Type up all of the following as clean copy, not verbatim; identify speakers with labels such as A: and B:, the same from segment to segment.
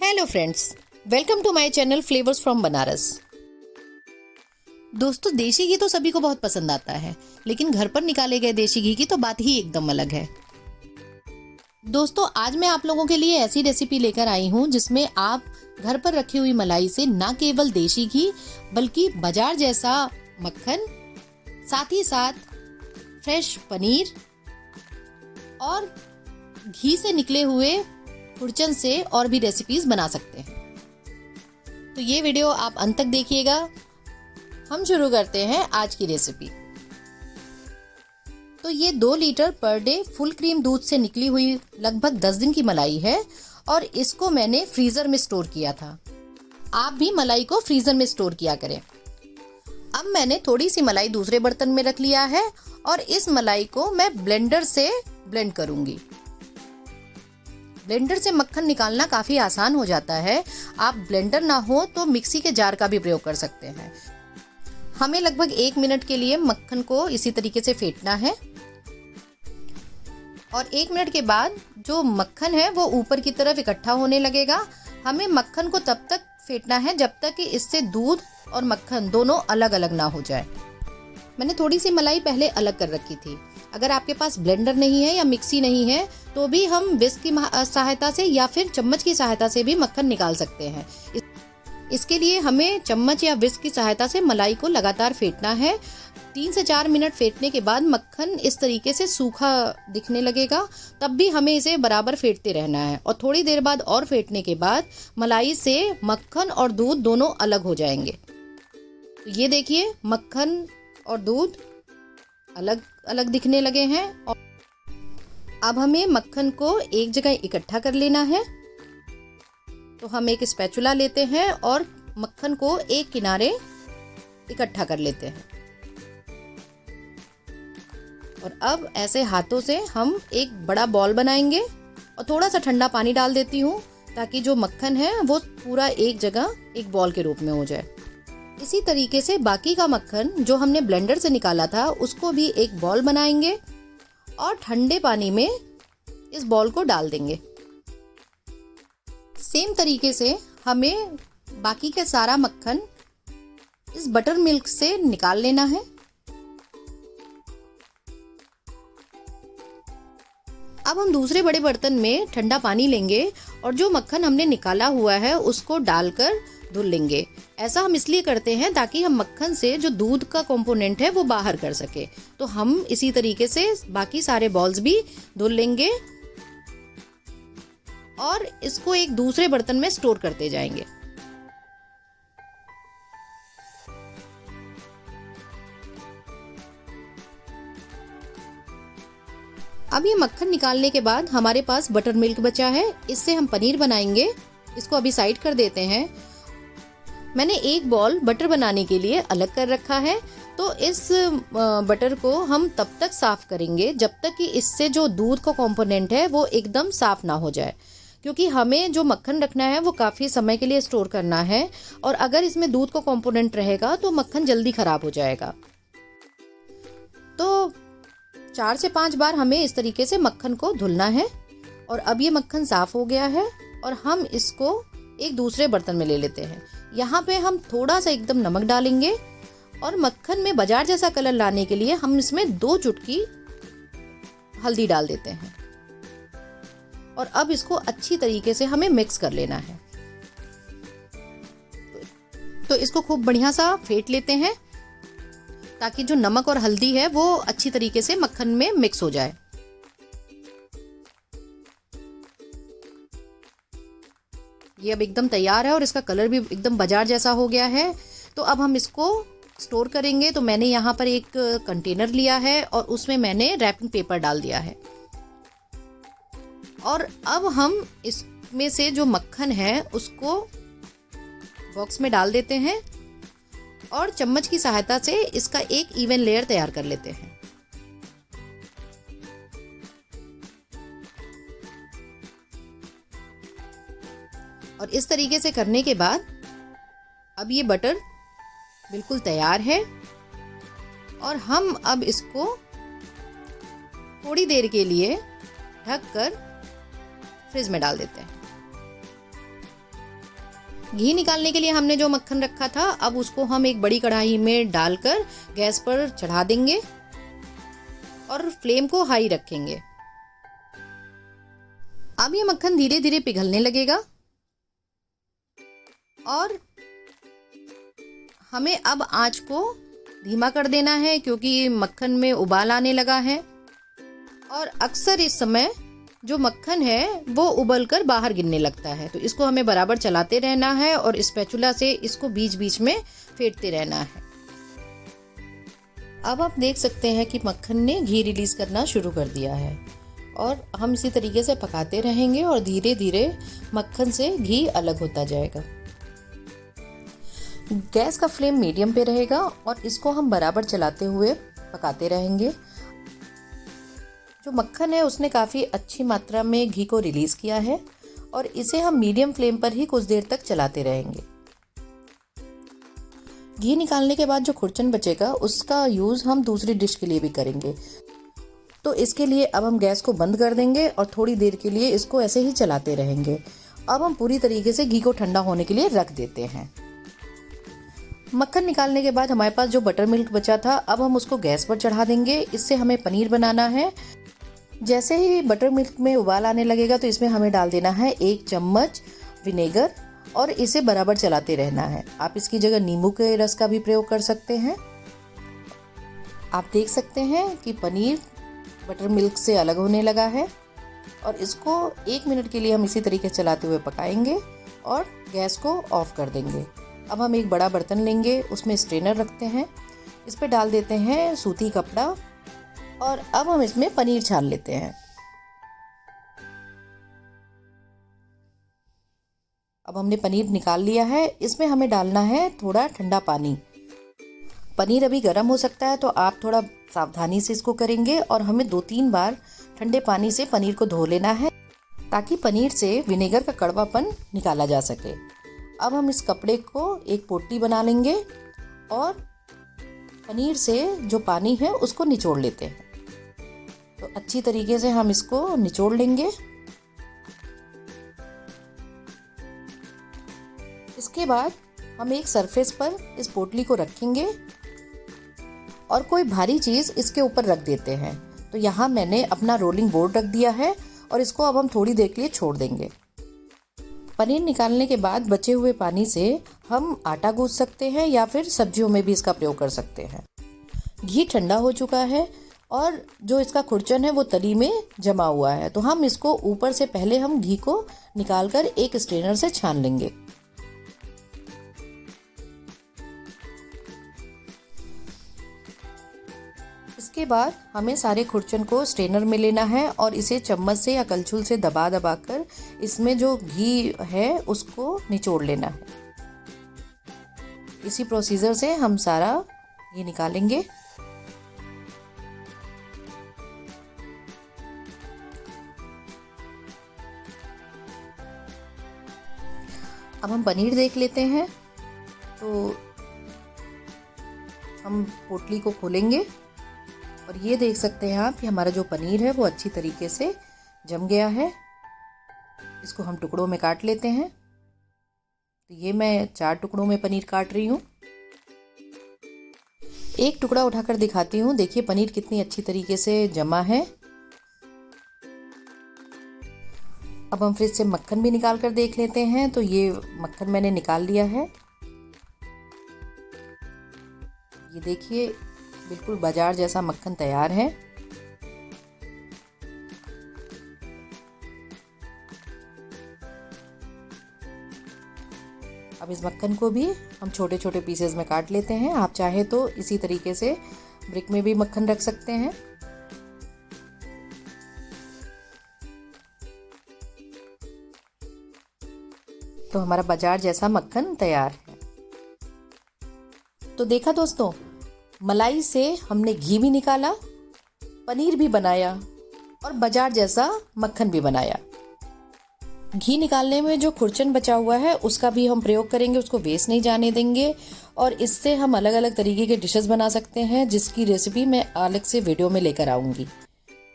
A: Hello friends, welcome to my channel flavours from Banaras. दोस्तों, देशी घी तो सभी को बहुत पसंद आता है, लेकिन घर पर निकाले गए देशी घी की तो बात ही एकदम अलग है। दोस्तों, आज मैं आप लोगों के लिए ऐसी रेसिपी लेकर आई हूँ जिसमें आप घर पर रखी हुई मलाई से न केवल देशी घी बल्कि बाजार जैसा मक्खन, साथ ही साथ फ्रेश पनीर और घी से निकले हुए खुरचन से और भी रेसिपीज बना सकते हैं। तो ये वीडियो आप अंत तक देखिएगा। हम शुरू करते हैं आज की रेसिपी। तो ये 2 litre per day full cream दूध से निकली हुई लगभग 10 दिन की मलाई है और इसको मैंने फ्रीजर में स्टोर किया था। आप भी मलाई को फ्रीजर में स्टोर किया करें। अब मैंने थोड़ी सी मलाई दूसरे बर्तन में रख लिया है और इस मलाई को मैं ब्लेंडर से ब्लेंड करूंगी। ब्लेंडर से मक्खन निकालना काफ़ी आसान हो जाता है। आप ब्लेंडर ना हो तो मिक्सी के जार का भी प्रयोग कर सकते हैं। हमें लगभग 1 मिनट के लिए मक्खन को इसी तरीके से फेंटना है और 1 मिनट के बाद जो मक्खन है वो ऊपर की तरफ इकट्ठा होने लगेगा। हमें मक्खन को तब तक फेंटना है जब तक कि इससे दूध और मक्खन दोनों अलग अलग ना हो जाए। मैंने थोड़ी सी मलाई पहले अलग कर रखी थी। अगर आपके पास ब्लेंडर नहीं है या मिक्सी नहीं है तो भी हम विस्क की सहायता से या फिर चम्मच की सहायता से भी मक्खन निकाल सकते हैं। इसके लिए हमें चम्मच या विस्क की सहायता से मलाई को लगातार फेंटना है। 3 से 4 मिनट फेंटने के बाद मक्खन इस तरीके से सूखा दिखने लगेगा। तब भी हमें इसे बराबर फेंटते रहना है और थोड़ी देर बाद और फेंटने के बाद मलाई से मक्खन और दूध दोनों अलग हो जाएंगे। तो ये देखिए, मक्खन और दूध अलग अलग दिखने लगे हैं। और अब हमें मक्खन को एक जगह इकट्ठा कर लेना है। तो हम एक स्पैचुला लेते हैं और मक्खन को एक किनारे इकट्ठा कर लेते हैं और अब ऐसे हाथों से हम एक बड़ा बॉल बनाएंगे और थोड़ा सा ठंडा पानी डाल देती हूँ ताकि जो मक्खन है वो पूरा एक जगह एक बॉल के रूप में हो जाए। इसी तरीके से बाकी का मक्खन जो हमने ब्लेंडर से निकाला था उसको भी एक बॉल बनाएंगे और ठंडे पानी में इस बॉल को डाल देंगे। सेम तरीके से हमें बाकी का सारा मक्खन इस बटर मिल्क से निकाल लेना है। अब हम दूसरे बड़े बर्तन में ठंडा पानी लेंगे और जो मक्खन हमने निकाला हुआ है उसको डालकर धुल लेंगे। ऐसा हम इसलिए करते हैं ताकि हम मक्खन से जो दूध का कंपोनेंट है वो बाहर कर सके। तो हम इसी तरीके से बाकी सारे बॉल्स भी धुल लेंगे और इसको एक दूसरे बर्तन में स्टोर करते जाएंगे। अब ये मक्खन निकालने के बाद हमारे पास बटर मिल्क बचा है। इससे हम पनीर बनाएंगे। इसको अभी साइड कर देते हैं। मैंने एक बॉल बटर बनाने के लिए अलग कर रखा है। तो इस बटर को हम तब तक साफ करेंगे जब तक कि इससे जो दूध का कंपोनेंट है वो एकदम साफ ना हो जाए, क्योंकि हमें जो मक्खन रखना है वो काफ़ी समय के लिए स्टोर करना है और अगर इसमें दूध का कंपोनेंट रहेगा तो मक्खन जल्दी ख़राब हो जाएगा। तो 4 से 5 बार हमें इस तरीके से मक्खन को धुलना है। और अब ये मक्खन साफ हो गया है और हम इसको एक दूसरे बर्तन में ले लेते हैं। यहाँ पे हम थोड़ा सा एकदम नमक डालेंगे और मक्खन में बाजार जैसा कलर लाने के लिए हम इसमें 2 चुटकी हल्दी डाल देते हैं और अब इसको अच्छी तरीके से हमें मिक्स कर लेना है। तो इसको खूब बढ़िया सा फेंट लेते हैं ताकि जो नमक और हल्दी है वो अच्छी तरीके से मक्खन में मिक्स हो जाए। ये अब एकदम तैयार है और इसका कलर भी एकदम बाजार जैसा हो गया है। तो अब हम इसको स्टोर करेंगे। तो मैंने यहाँ पर एक कंटेनर लिया है और उसमें मैंने रैपिंग पेपर डाल दिया है और अब हम इसमें से जो मक्खन है उसको बॉक्स में डाल देते हैं और चम्मच की सहायता से इसका एक इवन लेयर तैयार कर लेते हैं। और इस तरीके से करने के बाद अब ये बटर बिल्कुल तैयार है और हम अब इसको थोड़ी देर के लिए ढक कर फ्रिज में डाल देते हैं। घी निकालने के लिए हमने जो मक्खन रखा था, अब उसको हम एक बड़ी कढ़ाई में डालकर गैस पर चढ़ा देंगे और फ्लेम को हाई रखेंगे। अब ये मक्खन धीरे धीरे पिघलने लगेगा और हमें अब आंच को धीमा कर देना है, क्योंकि मक्खन में उबाल आने लगा है और अक्सर इस समय जो मक्खन है वो उबलकर बाहर गिरने लगता है। तो इसको हमें बराबर चलाते रहना है और स्पैचुला से इसको बीच बीच में फेंटते रहना है। अब आप देख सकते हैं कि मक्खन ने घी रिलीज करना शुरू कर दिया है और हम इसी तरीके से पकाते रहेंगे और धीरे धीरे मक्खन से घी अलग होता जाएगा। गैस का फ्लेम मीडियम पे रहेगा और इसको हम बराबर चलाते हुए पकाते रहेंगे। जो मक्खन है उसने काफ़ी अच्छी मात्रा में घी को रिलीज किया है और इसे हम मीडियम फ्लेम पर ही कुछ देर तक चलाते रहेंगे। घी निकालने के बाद जो खुरचन बचेगा उसका यूज़ हम दूसरी डिश के लिए भी करेंगे। तो इसके लिए अब हम गैस को बंद कर देंगे और थोड़ी देर के लिए इसको ऐसे ही चलाते रहेंगे। अब हम पूरी तरीके से घी को ठंडा होने के लिए रख देते हैं। मक्खन निकालने के बाद हमारे पास जो बटर मिल्क बचा था, अब हम उसको गैस पर चढ़ा देंगे। इससे हमें पनीर बनाना है। जैसे ही बटर मिल्क में उबाल आने लगेगा तो इसमें हमें डाल देना है 1 चम्मच विनेगर और इसे बराबर चलाते रहना है। आप इसकी जगह नींबू के रस का भी प्रयोग कर सकते हैं। आप देख सकते हैं कि पनीर बटर मिल्क से अलग होने लगा है और इसको 1 मिनट के लिए हम इसी तरीके से चलाते हुए पकाएंगे और गैस को ऑफ कर देंगे। अब हम एक बड़ा बर्तन लेंगे, उसमें स्ट्रेनर रखते हैं, इस पर डाल देते हैं सूती कपड़ा और अब हम इसमें पनीर छान लेते हैं। अब हमने पनीर निकाल लिया है। इसमें हमें डालना है थोड़ा ठंडा पानी। पनीर अभी गर्म हो सकता है तो आप थोड़ा सावधानी से इसको करेंगे और हमें 2-3 बार ठंडे पानी से पनीर को धो लेना है ताकि पनीर से विनेगर का कड़वापन निकाला जा सके। अब हम इस कपड़े को एक पोटली बना लेंगे और पनीर से जो पानी है उसको निचोड़ लेते हैं। तो अच्छी तरीके से हम इसको निचोड़ लेंगे। इसके बाद हम एक सरफेस पर इस पोटली को रखेंगे और कोई भारी चीज़ इसके ऊपर रख देते हैं। तो यहाँ मैंने अपना रोलिंग बोर्ड रख दिया है और इसको अब हम थोड़ी देर के लिए छोड़ देंगे। पनीर निकालने के बाद बचे हुए पानी से हम आटा गूंथ सकते हैं या फिर सब्जियों में भी इसका प्रयोग कर सकते हैं। घी ठंडा हो चुका है और जो इसका खुरचन है वो तली में जमा हुआ है। तो हम इसको ऊपर से पहले हम घी को निकालकर एक स्ट्रेनर से छान लेंगे। इसके बाद हमें सारे खुरचन को स्ट्रेनर में लेना है और इसे चम्मच से या कलछुल से दबा दबा कर इसमें जो घी है उसको निचोड़ लेना है। इसी प्रोसीजर से हम सारा घी निकालेंगे। अब हम पनीर देख लेते हैं। तो हम पोटली को खोलेंगे और ये देख सकते हैं आप कि हमारा जो पनीर है वो अच्छी तरीके से जम गया है। इसको हम टुकड़ों में काट लेते हैं। तो ये मैं 4 टुकड़ों में पनीर काट रही हूँ। एक टुकड़ा उठाकर दिखाती हूँ। देखिए पनीर कितनी अच्छी तरीके से जमा है। अब हम फ्रिज से मक्खन भी निकाल कर देख लेते हैं। तो ये मक्खन मैंने निकाल लिया है। ये देखिए बिल्कुल बाजार जैसा मक्खन तैयार है। अब इस मक्खन को भी हम छोटे छोटे पीसेस में काट लेते हैं। आप चाहे तो इसी तरीके से ब्रिक में भी मक्खन रख सकते हैं। तो हमारा बाजार जैसा मक्खन तैयार है। तो देखा दोस्तों, मलाई से हमने घी भी निकाला, पनीर भी बनाया और बाजार जैसा मक्खन भी बनाया। घी निकालने में जो खुरचन बचा हुआ है उसका भी हम प्रयोग करेंगे, उसको वेस्ट नहीं जाने देंगे और इससे हम अलग अलग तरीके के डिशेस बना सकते हैं जिसकी रेसिपी मैं अलग से वीडियो में लेकर आऊँगी।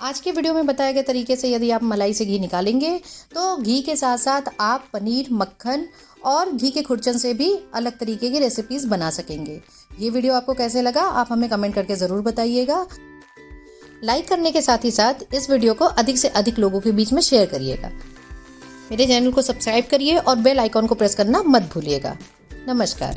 A: आज के वीडियो में बताए गए तरीके से यदि आप मलाई से घी निकालेंगे तो घी के साथ साथ आप पनीर, मक्खन और घी के खुरचन से भी अलग तरीके की रेसिपीज बना सकेंगे। ये वीडियो आपको कैसे लगा आप हमें कमेंट करके ज़रूर बताइएगा। लाइक करने के साथ ही साथ इस वीडियो को अधिक से अधिक लोगों के बीच में शेयर करिएगा। मेरे चैनल को सब्सक्राइब करिए और बेल आइकॉन को प्रेस करना मत भूलिएगा। नमस्कार।